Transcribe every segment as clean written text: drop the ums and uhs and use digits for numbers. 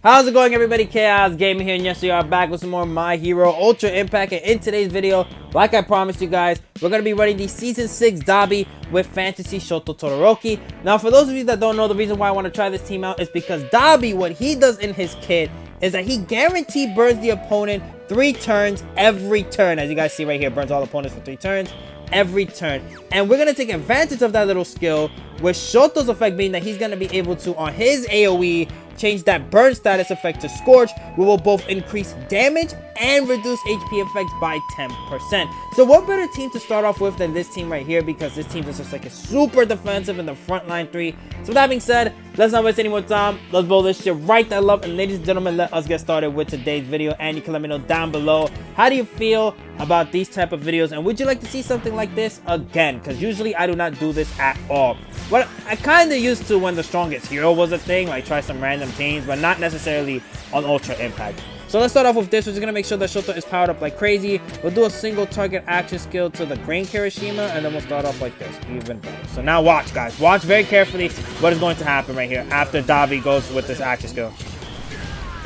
How's it going, everybody? Chaos Gaming here, and yes, we are back with some more My Hero Ultra Impact. And in today's video, like I promised you guys, we're going to be running the Season 6 Dabi with Fantasy Shoto Todoroki. Now, for those of you that don't know, the reason why I want to try this team out is because Dabi, what he does in his kit is that he guaranteed burns the opponent 3 turns every turn. As you guys see right here, burns all opponents for 3 turns every turn. And we're going to take advantage of that little skill, with Shoto's effect being that he's going to be able to, on his AoE, change that burn status effect to Scorch. We will both increase damage and reduce HP effects by 10%. So what better team to start off with than this team right here, because this team is just like a super defensive in the front line 3. So with that being said, let's not waste any more time. Let's blow this shit right that love. And ladies and gentlemen, let us get started with today's video. And you can let me know down below, how do you feel about these type of videos, and would you like to see something like this again? Because usually I do not do this at all. What I kind of used to when the strongest hero was a thing, like try some random teams, but not necessarily on Ultra Impact. So let's start off with this. We're just going to make sure that Shoto is powered up like crazy. We'll do a single target action skill to the green Kirishima, and then we'll start off like this, even better. So now watch, guys. Watch very carefully what is going to happen right here after Dabi goes with this action skill.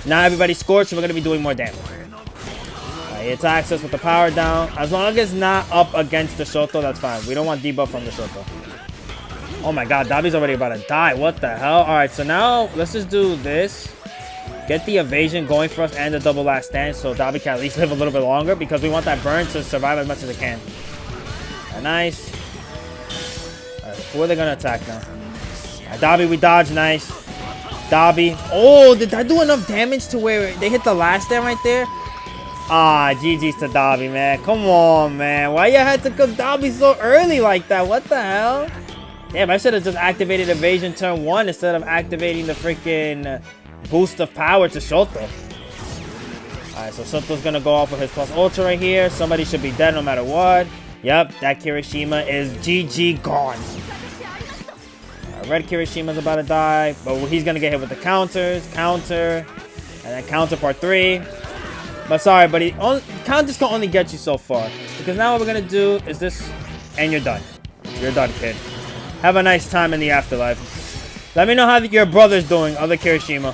Now everybody's scorched, so we're going to be doing more damage. He attacks us with the power down. As long as it's not up against the Shoto, that's fine. We don't want debuff from the Shoto. Oh my god, Dabi's already about to die. What the hell? Alright, so now let's just do this. Get the evasion going for us and the double last stand, so Dabi can at least live a little bit longer, because we want that burn to survive as much as it can. Nice. Alright, who are they going to attack now? Alright, Dabi, we dodge. Nice. Dabi. Oh, did that do enough damage to where they hit the last stand right there? Ah, GG's to Dabi, man. Come on, man. Why you had to cook Dabi so early like that? What the hell? Damn, I should have just activated evasion turn 1 instead of activating the freaking boost of power to Shoto. Alright, so Shoto's gonna go off with his plus ultra right here. Somebody should be dead no matter what. Yep, that Kirishima is GG gone. Red Kirishima's about to die, but he's gonna get hit with the counters, counter, and then counter part 3. But sorry, but counters can only get you so far. Because now what we're going to do is this, and you're done. You're done, kid. Have a nice time in the afterlife. Let me know how your brother's doing, other Kirishima.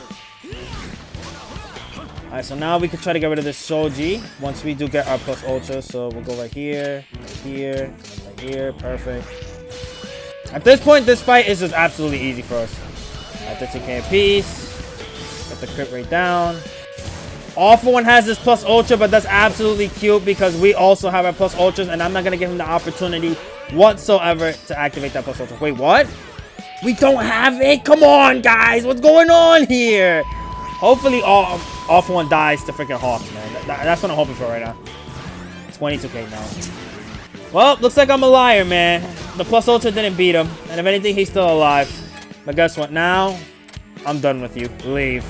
Alright, so now we can try to get rid of this Shoji once we do get our plus ultra. So we'll go right here, and right here. Perfect. At this point, this fight is just absolutely easy for us. Alright, 13k apiece. Get the crit rate down. Awful One has this plus ultra, but that's absolutely cute because we also have our plus ultras, and I'm not going to give him the opportunity whatsoever to activate that plus ultra. Wait, what? We don't have it? Come on, guys. What's going on here? Hopefully, Awful One dies to freaking Hawks, man. That's what I'm hoping for right now. 22k now. Well, looks like I'm a liar, man. The plus ultra didn't beat him, and if anything, he's still alive. But guess what? Now, I'm done with you. Leave.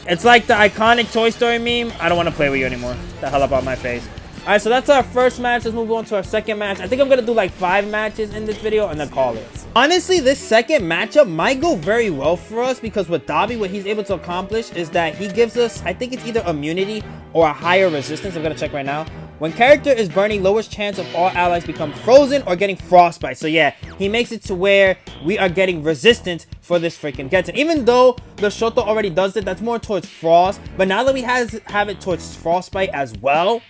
It's like the iconic Toy Story meme. I don't want to play with you anymore. Get the hell up out my face. Alright, so that's our first match. Let's move on to our second match. I think I'm going to do like 5 matches in this video and then call it. Honestly, this second matchup might go very well for us, because with Dabi, what he's able to accomplish is that he gives us, I think it's either immunity or a higher resistance. I'm going to check right now. When character is burning, lowest chance of all allies become frozen or getting frostbite. So yeah, he makes it to where we are getting resistant for this freaking Genshin. Even though the Shoto already does it, that's more towards frost. But now that we have it towards frostbite as well,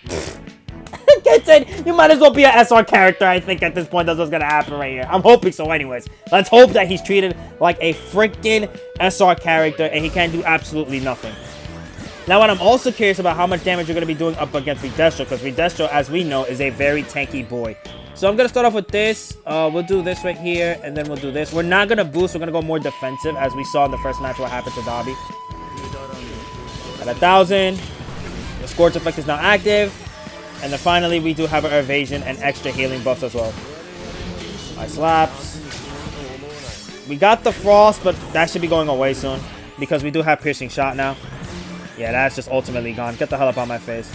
Genshin, you might as well be an SR character. I think at this point that's what's gonna happen right here. I'm hoping so anyways. Let's hope that he's treated like a freaking SR character and he can do absolutely nothing. Now, what I'm also curious about, how much damage you're going to be doing up against Redestro, because Redestro, as we know, is a very tanky boy. So I'm going to start off with this. We'll do this right here, and then we'll do this. We're not going to boost. We're going to go more defensive, as we saw in the first match what happened to Dabi. At 1,000. The Scorch effect is now active. And then finally, we do have our evasion and extra healing buffs as well. My slaps. We got the frost, but that should be going away soon, because we do have piercing shot now. Yeah, that's just ultimately gone. Get the hell up on my face.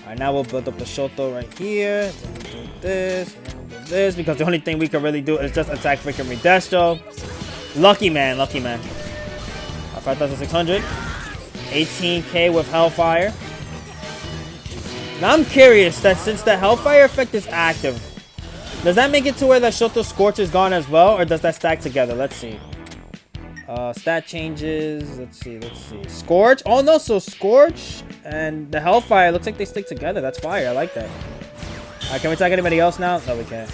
Alright, now we'll build up the Shoto right here. Then we'll do this, and then we'll do this, because the only thing we can really do is just attack freaking Redestro. Lucky man, lucky man. 5,600. 18k with Hellfire. Now I'm curious that since the Hellfire effect is active, does that make it to where the Shoto Scorch is gone as well, or does that stack together? Let's see. Stat changes. Let's see. Scorch. Oh no, so Scorch and the Hellfire looks like they stick together. That's fire. I like that. Alright, can we attack anybody else now? No, we can't.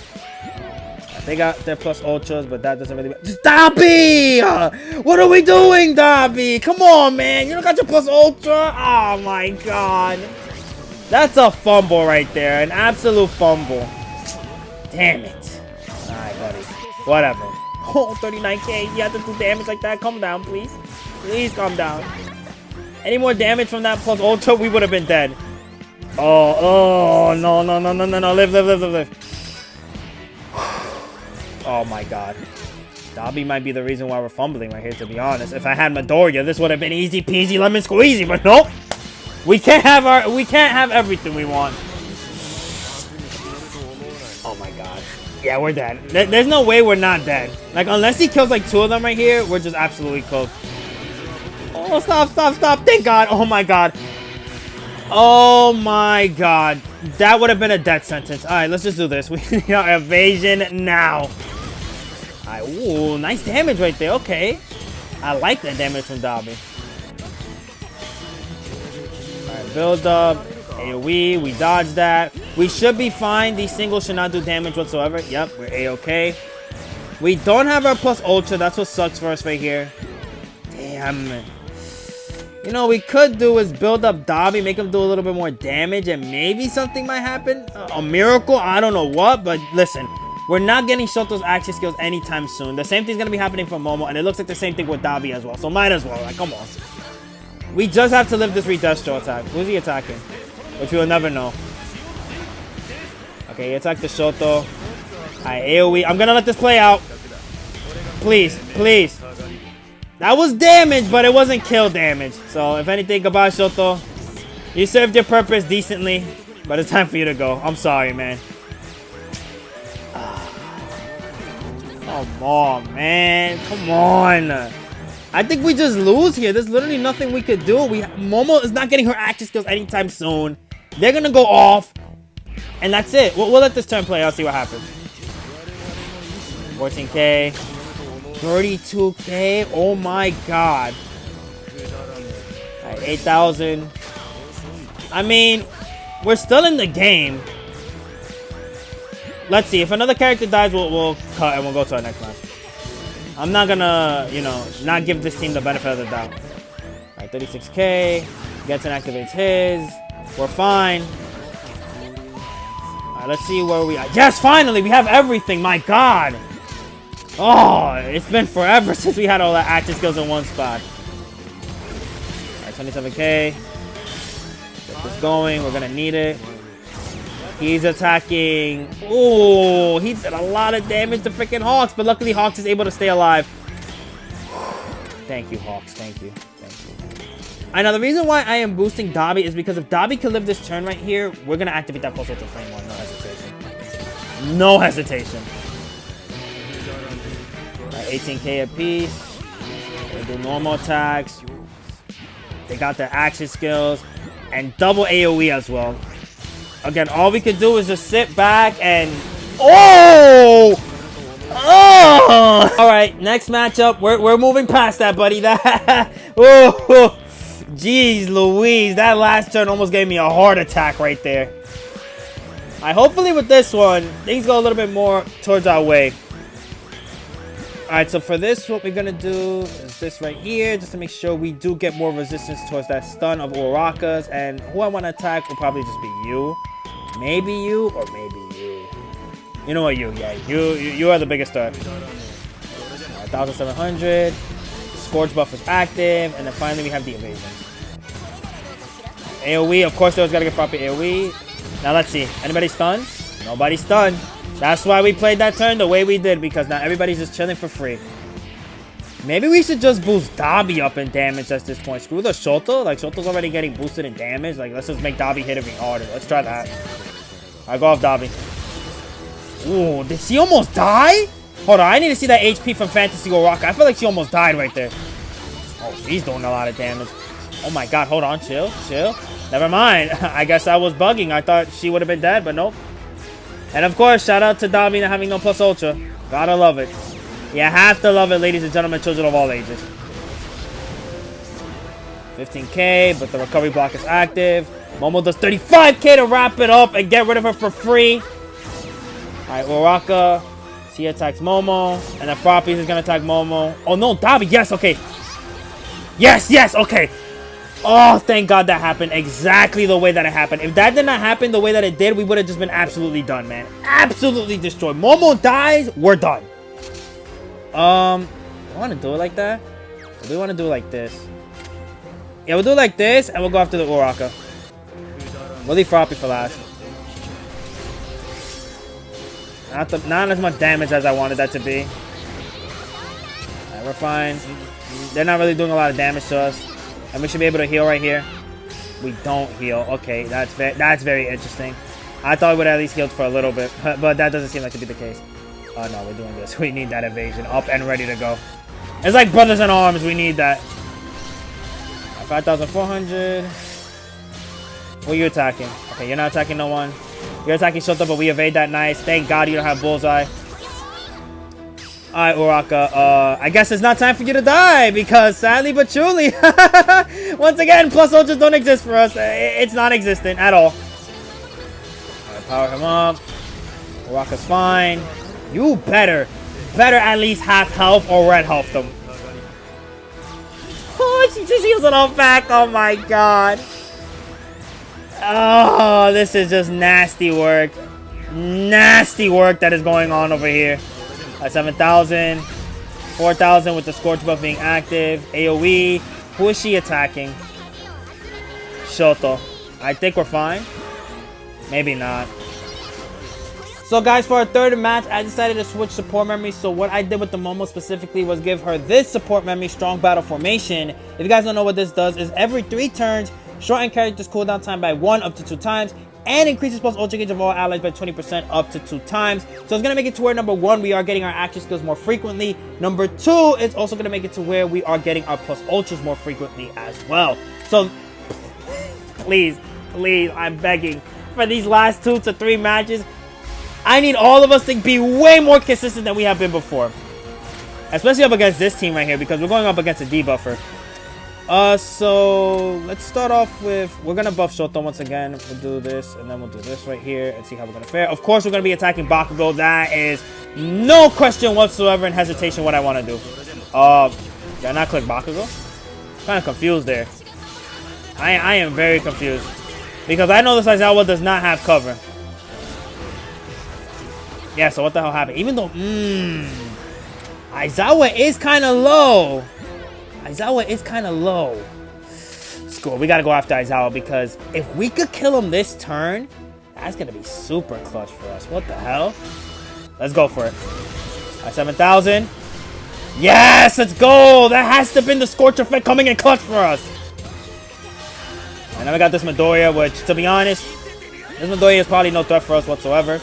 They got their plus ultras, but that doesn't really. Dabi! What are we doing, Dabi? Come on, man. You don't got your plus ultra? Oh my god. That's a fumble right there. An absolute fumble. Damn it. Alright, buddy. Whatever. Oh, 39k. You have to do damage like that. Calm down, please. Please calm down. Any more damage from that plus ultra, we would have been dead. Oh, no. Live. Oh my god. Dabi might be the reason why we're fumbling right here, to be honest. If I had Midoriya, this would have been easy peasy lemon squeezy, but nope. We can't have everything we want. Oh my god. Yeah, we're dead. There's no way we're not dead. Like, unless he kills like 2 of them right here, we're just absolutely cooked. Oh, stop. Thank god. Oh my god. Oh my god. That would have been a death sentence. Alright, let's just do this. We need our evasion now. Alright, ooh, nice damage right there. Okay. I like that damage from Dabi. Alright, build up. AoE, we dodged that. We should be fine. These singles should not do damage whatsoever. Yep, we're A-okay. We don't have our plus ultra. That's what sucks for us right here. Damn. You know, we could do is build up Dabi, make him do a little bit more damage, and maybe something might happen. A miracle, I don't know what, but listen, we're not getting Shoto's action skills anytime soon. The same thing's gonna be happening for Momo, and it looks like the same thing with Dabi as well, so might as well, like, come on. We just have to live this Redestro attack. Who's he attacking? Which we'll never know. Okay, he attacked the Shoto. Alright, AoE. I'm gonna let this play out. Please. That was damage, but it wasn't kill damage. So, if anything, goodbye, Shoto. You served your purpose decently, but it's time for you to go. I'm sorry, man. Come on, man. Come on. I think we just lose here. There's literally nothing we could do. Momo is not getting her action skills anytime soon. They're gonna go off. And that's it. We'll let this turn play. I'll see what happens. 14k. 32k. Oh my god. Alright, 8,000. I mean, we're still in the game. Let's see. If another character dies, we'll cut and we'll go to our next match. I'm not gonna, you know, not give this team the benefit of the doubt. Alright, 36k. Gets and activates his. We're fine. Alright, let's see where we are. Yes, finally! We have everything! My god! Oh, it's been forever since we had all that action skills in one spot. Alright, 27k. Get this going. We're gonna need it. He's attacking. Oh, he did a lot of damage to freaking Hawks, but luckily Hawks is able to stay alive. Thank you, Hawks. Thank you. And now the reason why I am boosting Dabi is because if Dabi can live this turn right here, we're gonna activate that Pulse Ultra Flame one. No hesitation. No hesitation. Right, 18k apiece. They do normal attacks. They got their action skills and double AoE as well. Again, all we could do is just sit back and... Oh! Oh! Alright, next matchup. We're moving past that, buddy. That... Oh! Jeez Louise. That last turn almost gave me a heart attack right there. Hopefully with this one, things go a little bit more towards our way. Alright, so for this, what we're gonna do is this right here, just to make sure we do get more resistance towards that stun of Urarakas. And who I want to attack will probably just be you. Maybe you, or maybe you. You know what, you. Yeah, you are the biggest threat. 1,700. Scorch buff is active. And then finally we have the evasion. AoE, of course, they always gotta get proper AoE. Now let's see. Anybody stunned? Nobody stunned. That's why we played that turn the way we did, because now everybody's just chilling for free. Maybe we should just boost Dabi up in damage at this point. Screw the Shoto. Like, Shoto's already getting boosted in damage. Like, let's just make Dabi hit even harder. Let's try that. Alright, go off Dabi. Ooh, did she almost die? Hold on, I need to see that HP from Fantasy Uraraka. I feel like she almost died right there. Oh, she's doing a lot of damage. Oh my god, hold on. Chill. Never mind. I guess I was bugging. I thought she would have been dead, but nope. And of course, shout out to Dabi not having no plus ultra. Gotta love it. You have to love it, ladies and gentlemen, children of all ages. 15k, but the recovery block is active. Momo does 35k to wrap it up and get rid of her for free. Alright, Uraka. She attacks Momo. And then Frappies is going to attack Momo. Oh, no, Dabi. Yes, okay. Yes, okay. Oh, thank God that happened exactly the way that it happened. If that did not happen the way that it did, we would have just been absolutely done, man. Absolutely destroyed. Momo dies, we're done. I want to do it like that. Or do we want to do it like this? Yeah, we'll do it like this, and we'll go after the Uraka. We'll leave Frappy for last. Not as much damage as I wanted that to be. Alright, we're fine. They're not really doing a lot of damage to us. And we should be able to heal right here. We don't heal. Okay, that's very interesting. I thought we would have at least healed for a little bit, but that doesn't seem like to be the case. Oh no, we're doing this. We need that evasion up and ready to go. It's like brothers in arms. We need that. 5,400. Who are you attacking? Okay, you're not attacking no one. You're attacking Shoto, but we evade that nice. Thank God you don't have bullseye. Alright, Uraka. I guess it's not time for you to die because sadly but truly, once again, plus ultras don't exist for us. It's non-existent at all. Alright, power him up. Uraka's fine. You better at least half health or red health them. Oh, she just heals it all back. Oh my God. Oh, this is just nasty work. Nasty work that is going on over here. 7,000, 4,000 with the Scorch buff being active. AoE. Who is she attacking? Shoto. I think we're fine. Maybe not. So guys, for our third match, I decided to switch support memory. So what I did with the Momo specifically was give her this support memory, Strong Battle Formation. If you guys don't know what this does, is every 3 turns, shorten character's cooldown time by 1 up to 2 times. And increases plus ultra gauge of all allies by 20% up to 2 times. So it's going to make it to where number 1, we are getting our action skills more frequently. Number 2, it's also going to make it to where we are getting our plus ultras more frequently as well. So please, I'm begging for these last 2 to 3 matches. I need all of us to be way more consistent than we have been before. Especially up against this team right here because we're going up against a debuffer. So let's start off with, we're gonna buff Shoto once again. We'll do this and then we'll do this right here and see how we're gonna fare. Of course, we're gonna be attacking Bakugo. That is no question whatsoever and hesitation what I want to do. Did I not click Bakugo? Kind of confused there. I am very confused because I know this Aizawa does not have cover. Yeah, so what the hell happened? Even though Aizawa is kind of low. Aizawa is kind of low. School, we gotta go after Aizawa because if we could kill him this turn, that's gonna be super clutch for us. What the hell? Let's go for it. At 7,000. Yes, let's go. That has to have been the Scorch effect coming in clutch for us. And then we got this Midoriya, which, to be honest, this Midoriya is probably no threat for us whatsoever.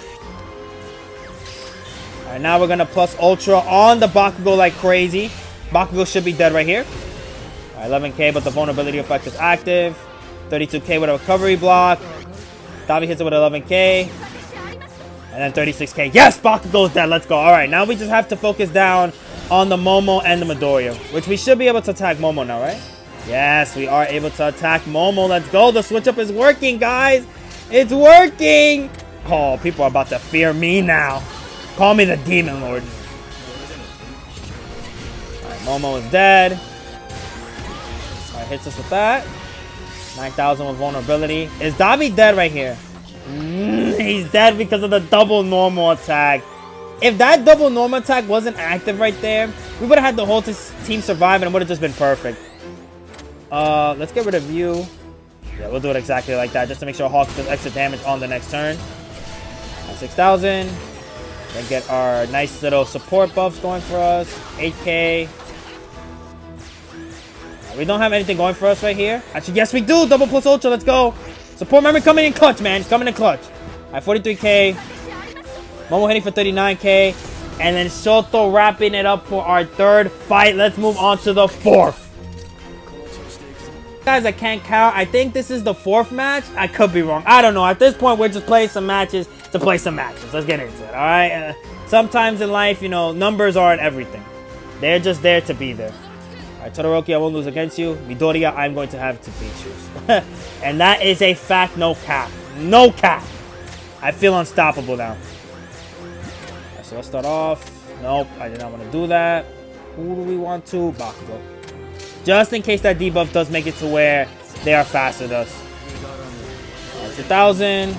Alright, now we're gonna plus Ultra on the Bakugo like crazy. Bakugo should be dead right here. Alright, 11k, but the vulnerability effect is active. 32k with a recovery block. Dabi hits it with 11k. And then 36k. Yes, Bakugo's dead. Let's go. Alright, now we just have to focus down on the Momo and the Midoriya, which we should be able to attack Momo now, right? Yes, we are able to attack Momo. Let's go. The switch up is working, guys. It's working. Oh, people are about to fear me now. Call me the Demon Lord. Momo is dead. Alright, hits us with that. 9,000 with vulnerability. Is Dabi dead right here? He's dead because of the double normal attack. If that double normal attack wasn't active right there, we would have had the whole team survive and it would have just been perfect. Let's get rid of you. Yeah, we'll do it exactly like that just to make sure Hawk does extra damage on the next turn. 6,000. Then get our nice little support buffs going for us. 8k. We don't have anything going for us right here. Actually, yes, we do. Double plus ultra. Let's go. Support memory coming in clutch, man. It's coming in clutch. Alright, 43k. Momo hitting for 39k. And then Shoto wrapping it up for our third fight. Let's move on to the 4th. Guys, I can't count. I think this is the 4th match. I could be wrong. I don't know. At this point, we're just playing some matches to play some matches. Let's get into it. Alright. sometimes in life, you know, numbers aren't everything. They're just there to be there. Alright, Todoroki, I won't lose against you. Midoriya, I'm going to have to beat you. And that is a fact, no cap. No cap. I feel unstoppable now. Alright, so let's start off. Nope, I did not want to do that. Who do we want to? Bakugo. Just in case that debuff does make it to where they are faster than us. 2,000.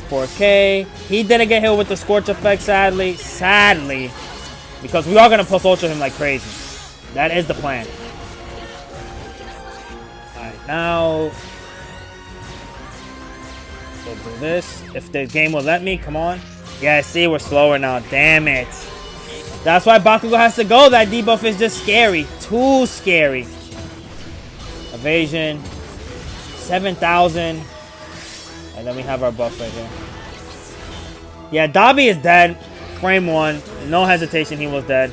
4K. He didn't get hit with the Scorch effect, sadly. Sadly. Because we are going to plus ultra him like crazy. That is the plan. Alright, now... we'll do this. If the game will let me, come on. Yeah, see, we're slower now. Damn it. That's why Bakugo has to go. That debuff is just scary. Too scary. Evasion. 7,000. And then we have our buff right here. Yeah, Dabi is dead. Frame 1. No hesitation, he was dead.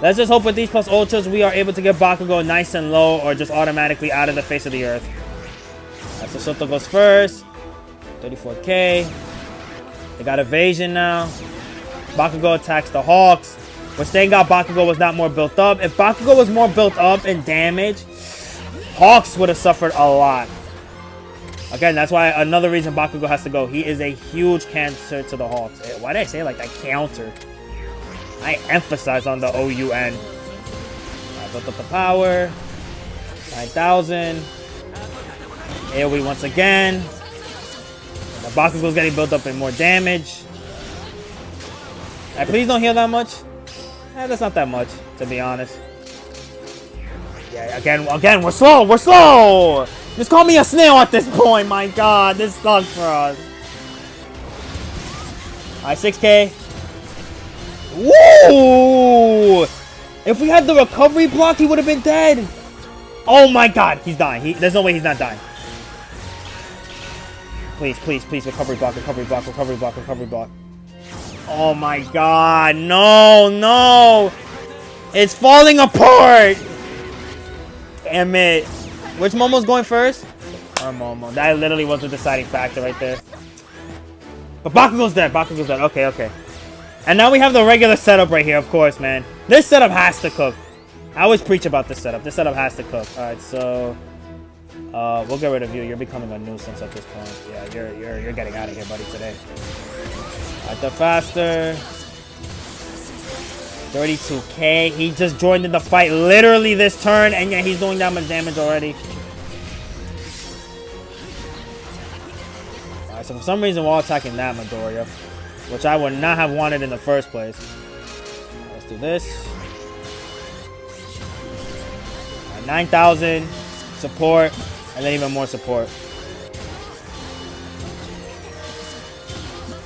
Let's just hope with these plus ultras we are able to get Bakugo nice and low or just automatically out of the face of the earth. Right, so Shoto goes first. 34k. They got evasion now. Bakugo attacks the Hawks. Which thank God Bakugo was not more built up. If Bakugo was more built up in damage, Hawks would have suffered a lot. Again, that's why another reason Bakugo has to go. He is a huge cancer to the Hawks. Why did I say it like that? Counter. I emphasize on the O-U-N. I built up the power. 9,000. AoE once again. Now Bakugo's getting built up in more damage. Please don't heal that much. That's not that much, to be honest. Yeah, again, we're slow. We're slow. Just call me a snail at this point. My God, this sucks for us. Alright, 6k. Woo! If we had the recovery block, he would have been dead. Oh my God, he's dying. There's no way he's not dying. Please, please, please, recovery block, recovery block, recovery block, recovery block. Oh my God, no, no. It's falling apart. Damn it. Which Momo's going first? Or Momo. That literally was the deciding factor right there. But Bakugo's dead. Bakugo's dead. Okay, okay. And now we have the regular setup right here, of course, man. This setup has to cook. I always preach about this setup. This setup has to cook. Alright, so... we'll get rid of you. You're becoming a nuisance at this point. Yeah, you're getting out of here, buddy, today. Alright, the faster... 32k. He just joined in the fight literally this turn, and yeah, he's doing that much damage already. Alright, so for some reason we're all attacking that Midoriya, which I would not have wanted in the first place. Let's do this. Alright, 9,000 support, and then even more support.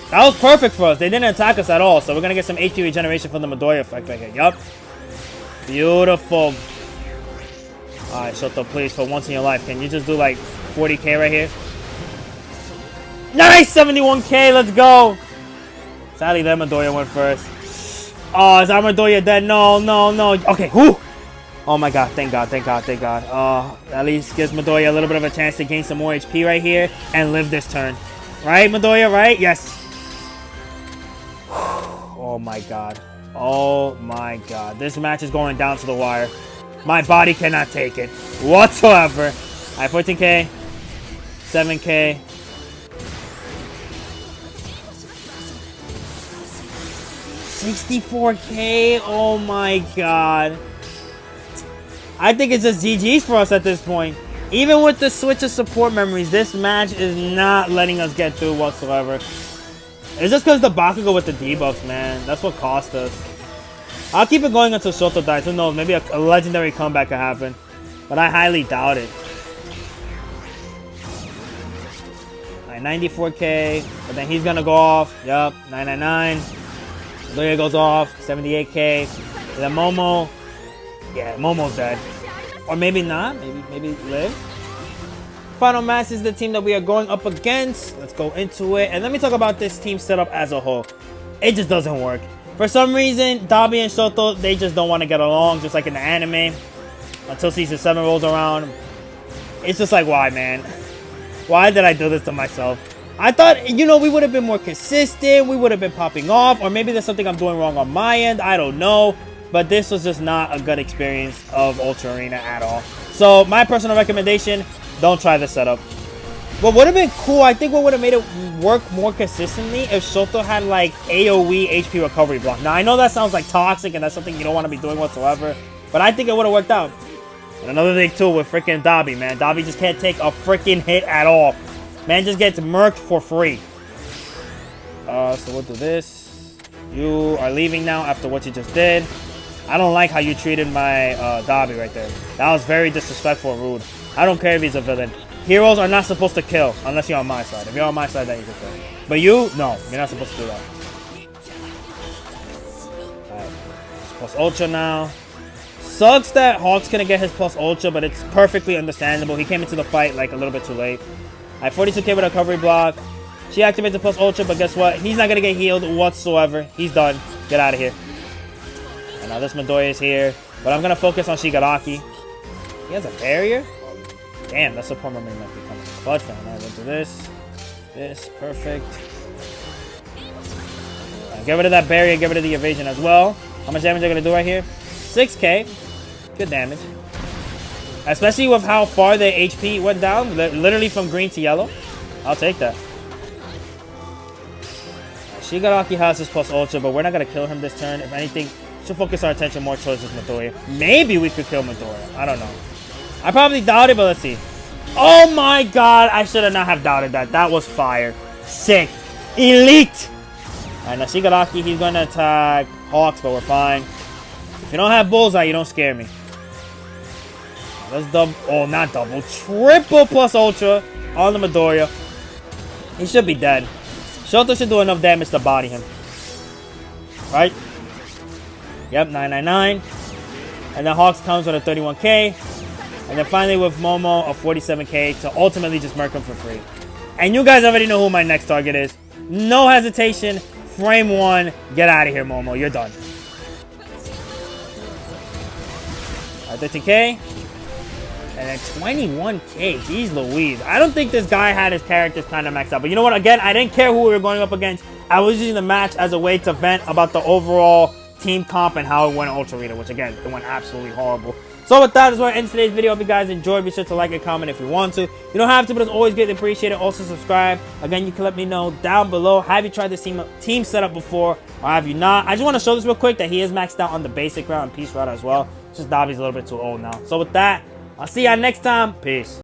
That was perfect for us. They didn't attack us at all. So we're going to get some HP regeneration from the Midoriya effect right here. Yup. Beautiful. Alright, Shoto, please, for once in your life, can you just do like 40k right here? Nice! 71k, let's go! Sadly, that Midoriya went first. Oh, is our Midoriya dead? No, no, no. Okay, whew! Oh my God, thank God, thank God, thank God. At least gives Midoriya a little bit of a chance to gain some more HP right here and live this turn. Right, Midoriya, right? Yes. Oh my God. Oh my God. This match is going down to the wire. My body cannot take it whatsoever. Alright, 14k. 7k. $64k. Oh my God. I think it's just GG's for us at this point. Even with the switch of support memories, this match is not letting us get through whatsoever. It's just because the Bakugo with the debuffs, man. That's what cost us. I'll keep it going until Shoto dies. Who knows? Maybe a legendary comeback could happen. But I highly doubt it. Alright, 94k. But then he's going to go off. Yup, 999. There goes off. 78k. And then Momo. Yeah, Momo's dead. Or maybe not. Maybe live. Final match is the team that we are going up against. Let's go into it. And let me talk about this team setup as a whole. It just doesn't work. For some reason, Dabi and Shoto, they just don't want to get along, just like in the anime. Until Season 7 rolls around. It's just like, why, man? Why did I do this to myself? I thought, you know, we would have been more consistent. We would have been popping off. Or maybe there's something I'm doing wrong on my end. I don't know. But this was just not a good experience of Ultra Arena at all. So my personal recommendation, don't try this setup. What would have been cool, I think what would have made it work more consistently if Shoto had like AoE HP recovery block. Now I know that sounds like toxic and that's something you don't want to be doing whatsoever. But I think it would have worked out. And another thing too with freaking Dabi, man. Dabi just can't take a freaking hit at all. Man just gets murked for free. So we'll do this. You are leaving now after what you just did. I don't like how you treated my Dabi right there. That was very disrespectful and rude. I don't care if he's a villain. Heroes are not supposed to kill unless you're on my side. If you're on my side, then you can kill. But you, no. You're not supposed to do that. Alright. Plus Ultra now. Sucks that Hawk's gonna get his plus Ultra, but it's perfectly understandable. He came into the fight like a little bit too late. Alright, 42k with a recovery block. She activates the plus Ultra, but guess what? He's not gonna get healed whatsoever. He's done. Get out of here. And now this Midoriya is here. But I'm gonna focus on Shigaraki. He has a barrier? Damn, that's the point where might be coming. Clutch fan. Alright, we'll do this. This, perfect. Right, get rid of that barrier, get rid of the evasion as well. How much damage are gonna do right here? 6k. Good damage. Especially with how far the HP went down. Literally from green to yellow. I'll take that. Shigaraki has his plus Ultra, but we're not gonna kill him this turn. If anything, should focus our attention more towards this Midoriya. Maybe we could kill Midoriya. I don't know. I probably doubt it, but let's see. Oh my god, I should have not have doubted that. That was fire. Sick. Elite. Alright, now Shigaraki, he's gonna attack Hawks, but we're fine. If you don't have Bullseye, you don't scare me. Let's double. Oh, not double. Triple plus Ultra on the Midoriya. He should be dead. Shoto should do enough damage to body him. Right? Yep, 999. And then Hawks comes with a 31k. And then finally with Momo, a 47k to ultimately just murk him for free. And you guys already know who my next target is. No hesitation. Frame 1. Get out of here, Momo. You're done. 13k. And then 21k. Jeez Louise. I don't think this guy had his characters kind of maxed out. But you know what? Again, I didn't care who we were going up against. I was using the match as a way to vent about the overall team comp and how it went Ultra Arena. Which again, it went absolutely horrible. So with that is where I end today's video. Hope you guys enjoyed. Be sure to like and comment if you want to. You don't have to, but it's always greatly appreciated. Also subscribe. Again, you can let me know down below. Have you tried this team setup before or have you not? I just want to show this real quick that he is maxed out on the basic route and peace route as well. It's just Dabi's a little bit too old now. So with that, I'll see y'all next time. Peace.